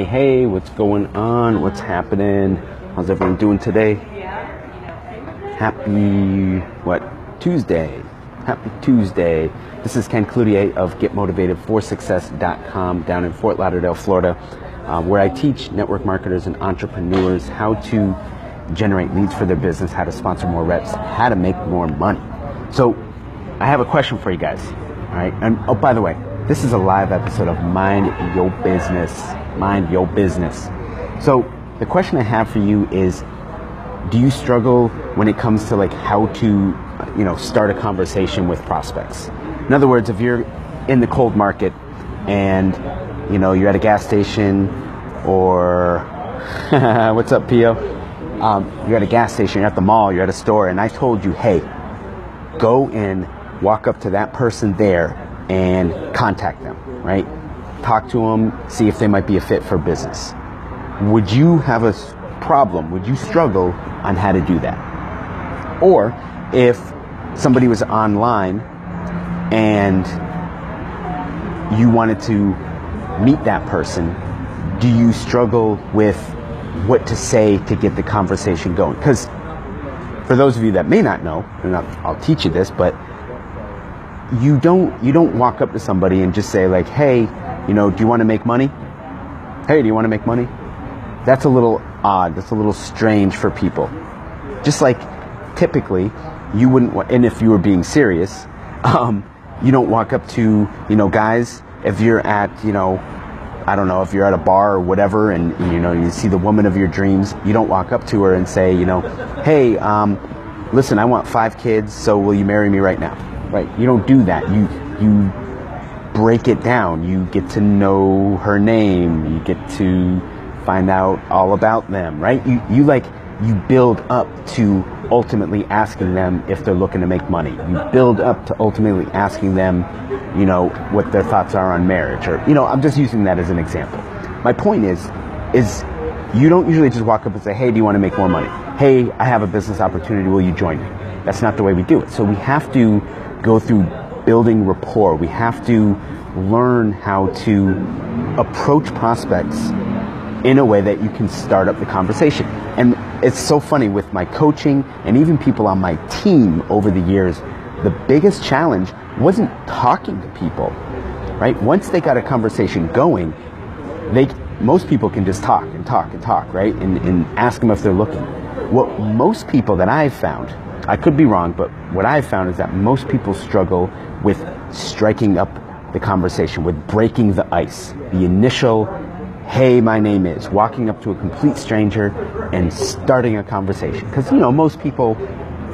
Hey, what's going on? What's happening? How's everyone doing today? Tuesday. Happy Tuesday. This is Ken Cloutier of GetMotivatedForSuccess.com down in Fort Lauderdale, Florida, where I teach network marketers and entrepreneurs how to generate leads for their business, how to sponsor more reps, how to make more money. So I have a question for you guys. All right. And oh, by the way, this is a live episode of Mind Your Business. Mind Your Business. So the question I have for you is, do you struggle when it comes to like how to, start a conversation with prospects? In other words, if you're in the cold market and, you're at a gas station or, what's up, Pio? You're at a gas station, you're at the mall, you're at a store, and I told you, hey, go and walk up to that person there and contact them, right? Talk to them, see if they might be a fit for business. Would you have a problem? Would you struggle on how to do that? Or if somebody was online and you wanted to meet that person, do you struggle with what to say to get the conversation going? Because for those of you that may not know, and I'll teach you this, but you don't walk up to somebody and just say like, hey, do you want to make money? Hey, do you want to make money? That's a little odd. That's a little strange for people. Just like typically you wouldn't, and if you were being serious, you don't walk up to, guys, if you're at, I don't know, if you're at a bar or whatever and, you see the woman of your dreams, you don't walk up to her and say, hey, listen, I want 5 kids, so will you marry me right now? Right? You don't do that. You break it down. You get to know her name. You get to find out all about them, right? You build up to ultimately asking them if they're looking to make money. You build up to ultimately asking them, what their thoughts are on marriage, or, I'm just using that as an example. My point is you don't usually just walk up and say, hey, do you want to make more money? Hey, I have a business opportunity. Will you join me? That's not the way we do it. So we have to go through building rapport. We have to learn how to approach prospects in a way that you can start up the conversation. And it's so funny with my coaching and even people on my team over the years, the biggest challenge wasn't talking to people, right? Once they got a conversation going, most people can just talk, right? And ask them if they're looking. What most people that I've found, I could be wrong, but what I've found is that most people struggle with striking up the conversation, with breaking the ice, the initial, hey, my name is, walking up to a complete stranger and starting a conversation. Because, most people,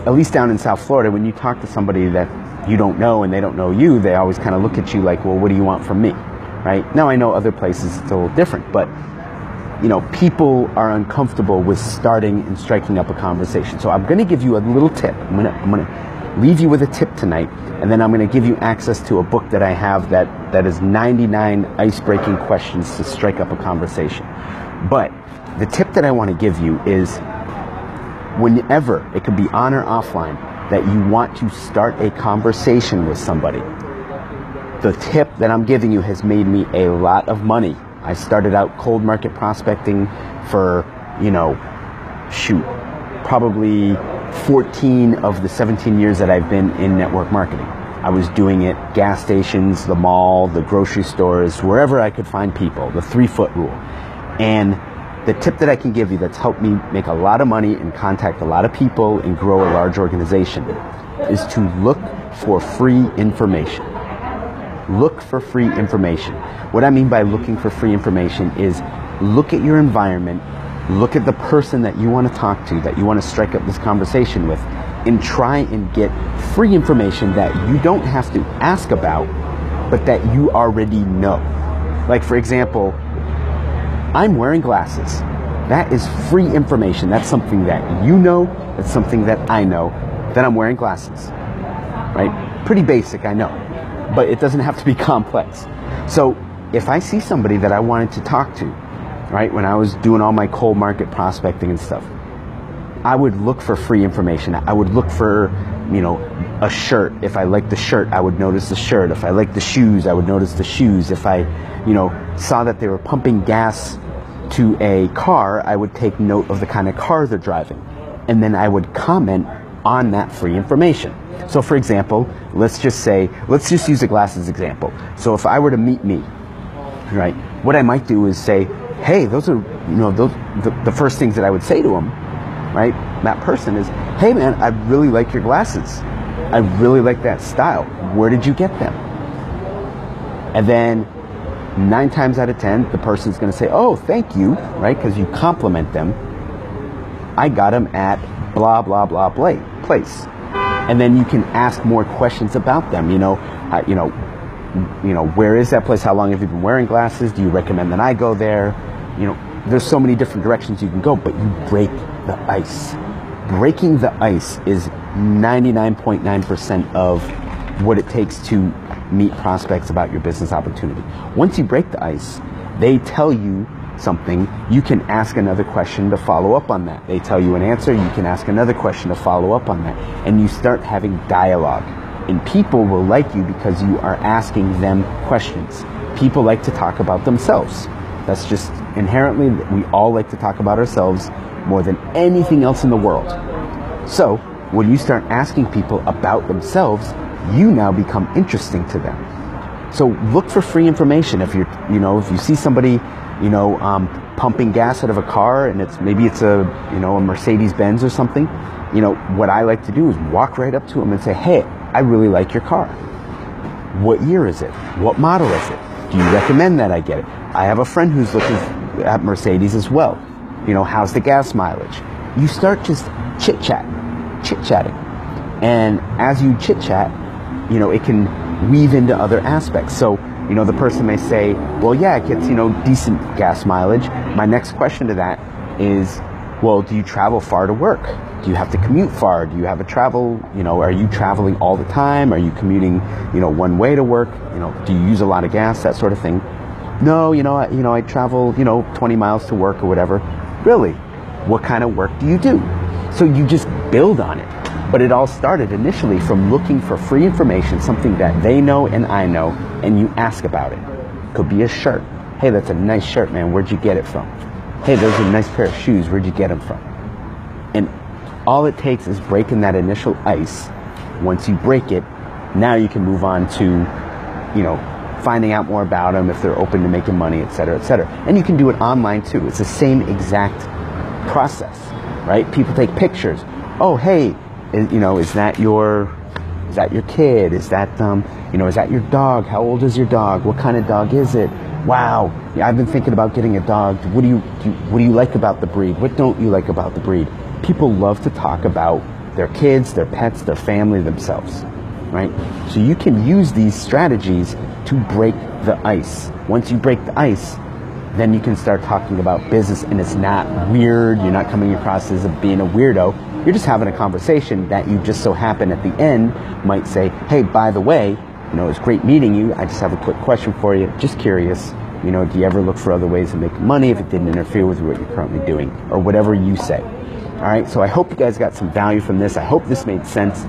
at least down in South Florida, when you talk to somebody that you don't know and they don't know you, they always kind of look at you like, well, what do you want from me, right? Now, I know other places it's a little different, but, people are uncomfortable with starting and striking up a conversation. So I'm going to give you a little tip. I'm going to leave you with a tip tonight, and then I'm going to give you access to a book that I have that is 99 ice-breaking questions to strike up a conversation. But the tip that I want to give you is whenever, it could be on or offline, that you want to start a conversation with somebody. The tip that I'm giving you has made me a lot of money. I started out cold market prospecting for, probably 14 of the 17 years that I've been in network marketing. I was doing it gas stations, the mall, the grocery stores, wherever I could find people, the 3-foot rule. And the tip that I can give you that's helped me make a lot of money and contact a lot of people and grow a large organization is to look for free information. Look for free information. What I mean by looking for free information is look at your environment, look at the person that you want to talk to, that you want to strike up this conversation with, and try and get free information that you don't have to ask about, but that you already know. Like, for example, I'm wearing glasses. That is free information. That's something that you know. That's something that I know, that I'm wearing glasses, right? Pretty basic, I know, but it doesn't have to be complex. So if I see somebody that I wanted to talk to, right, when I was doing all my cold market prospecting and stuff, I would look for free information. I would look for, a shirt. If I liked the shirt, I would notice the shirt. If I liked the shoes, I would notice the shoes. If I, saw that they were pumping gas to a car, I would take note of the kind of car they're driving. And then I would comment on that free information. So for example, let's just use the glasses example. So if I were to meet me, right, what I might do is say, hey, those are, the first things that I would say to them, right, that person is, hey man, I really like your glasses. I really like that style. Where did you get them? And then 9 times out of 10, the person's going to say, oh, thank you, right, because you compliment them. I got them at blah, blah, blah place. And then you can ask more questions about them. Where is that place? How long have you been wearing glasses? Do you recommend that I go there? There's so many different directions you can go, but you break the ice. Breaking the ice is 99.9% of what it takes to meet prospects about your business opportunity. Once you break the ice, they tell you something, you can ask another question to follow up on that. They tell you an answer, you can ask another question to follow up on that. And you start having dialogue. And people will like you because you are asking them questions. People like to talk about themselves. That's just inherently, we all like to talk about ourselves more than anything else in the world. So when you start asking people about themselves, you now become interesting to them. So look for free information. If you see somebody, pumping gas out of a car, and maybe it's a Mercedes Benz or something, what I like to do is walk right up to them and say, hey, I really like your car. What year is it? What model is it? Do you recommend that I get it? I have a friend who's looking at Mercedes as well. How's the gas mileage? You start just chit-chatting. And as you chit-chat, it can weave into other aspects. So, the person may say, well, yeah, it gets, decent gas mileage. My next question to that is, well, do you travel far to work? Do you have to commute far? Do you have a travel, are you traveling all the time? Are you commuting, one way to work? Do you use a lot of gas, that sort of thing? No, I travel, 20 miles to work or whatever. Really? What kind of work do you do? So you just build on it. But it all started initially from looking for free information, something that they know and I know, and you ask about it. Could be a shirt. Hey, that's a nice shirt, man. Where'd you get it from? Hey, those are a nice pair of shoes. Where'd you get them from? And all it takes is breaking that initial ice. Once you break it, now you can move on to, finding out more about them, if they're open to making money, et cetera, et cetera. And you can do it online too. It's the same exact process, right? People take pictures. Oh, hey, is that your kid? Is that, is that your dog? How old is your dog? What kind of dog is it? Wow, I've been thinking about getting a dog. What do you like about the breed? What don't you like about the breed? People love to talk about their kids, their pets, their family, themselves, right? So you can use these strategies to break the ice. Once you break the ice, then you can start talking about business, and it's not weird. You're not coming across as being a weirdo. You're just having a conversation that you just so happen at the end might say, hey, by the way, it was great meeting you. I just have a quick question for you. Just curious, do you ever look for other ways of making money if it didn't interfere with what you're currently doing, or whatever you say? All right, so I hope you guys got some value from this. I hope this made sense,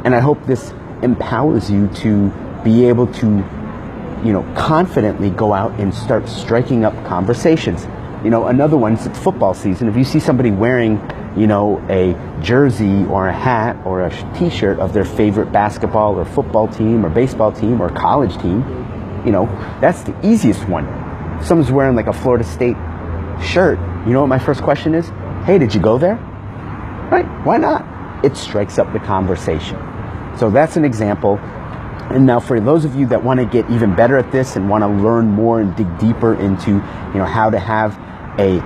and I hope this empowers you to be able to, confidently go out and start striking up conversations. Another one, it's football season. If you see somebody wearing, a jersey or a hat or a t-shirt of their favorite basketball or football team or baseball team or college team, that's the easiest one. If someone's wearing like a Florida State shirt, what my first question is? Hey, did you go there? Right? Why not? It strikes up the conversation. So that's an example. And now for those of you that want to get even better at this and want to learn more and dig deeper into, how to have a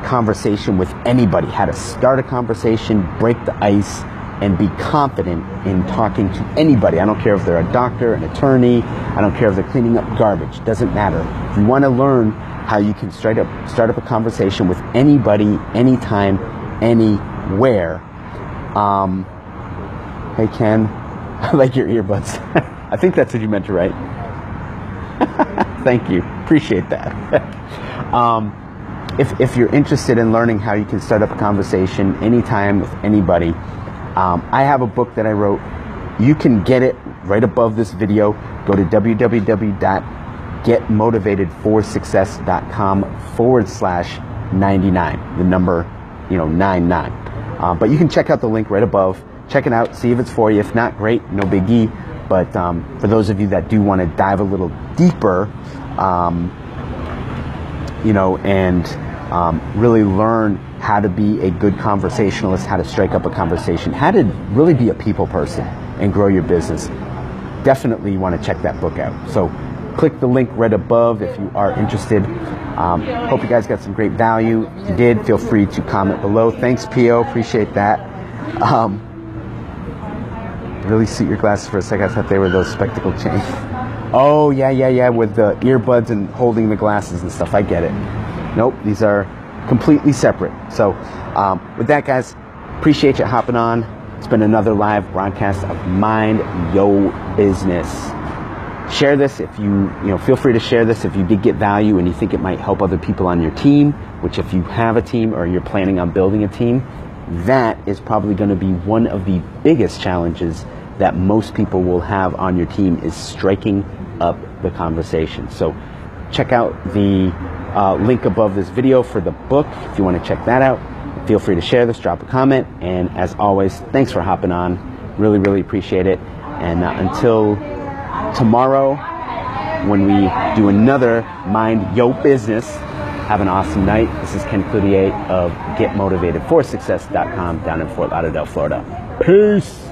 conversation with anybody, how to start a conversation, break the ice, and be confident in talking to anybody. I don't care if they're a doctor, an attorney, I don't care if they're cleaning up garbage, doesn't matter. If you want to learn how you can start up a conversation with anybody, anytime, anywhere. Hey Ken, I like your earbuds. I think that's what you meant to write. Thank you. Appreciate that. If you're interested in learning how you can start up a conversation anytime with anybody, I have a book that I wrote. You can get it right above this video. Go to www.getmotivatedforsuccess.com $99, the number, 99. But you can check out the link right above. Check it out, see if it's for you. If not, great, no biggie. But for those of you that do want to dive a little deeper, and really learn how to be a good conversationalist, how to strike up a conversation, how to really be a people person and grow your business, definitely want to check that book out. So click the link right above if you are interested. Hope you guys got some great value. If you did, feel free to comment below. Thanks, P.O. Appreciate that. Really suit your glasses for a second. I thought they were those spectacle chains. Oh, yeah, with the earbuds and holding the glasses and stuff. I get it. Nope, these are completely separate. So with that, guys, appreciate you hopping on. It's been another live broadcast of Mind Yo Business. Share this if you feel free to share this if you did get value and you think it might help other people on your team, which if you have a team or you're planning on building a team, that is probably going to be one of the biggest challenges that most people will have on your team, is striking up the conversation. So check out the link above this video for the book if you want to check that out. Feel free to share this, drop a comment, and as always, thanks for hopping on. Really appreciate it. And until tomorrow, when we do another Mind Yo Business, have an awesome night. This is Ken Cloutier of GetMotivatedForSuccess.com down in Fort Lauderdale, Florida. Peace.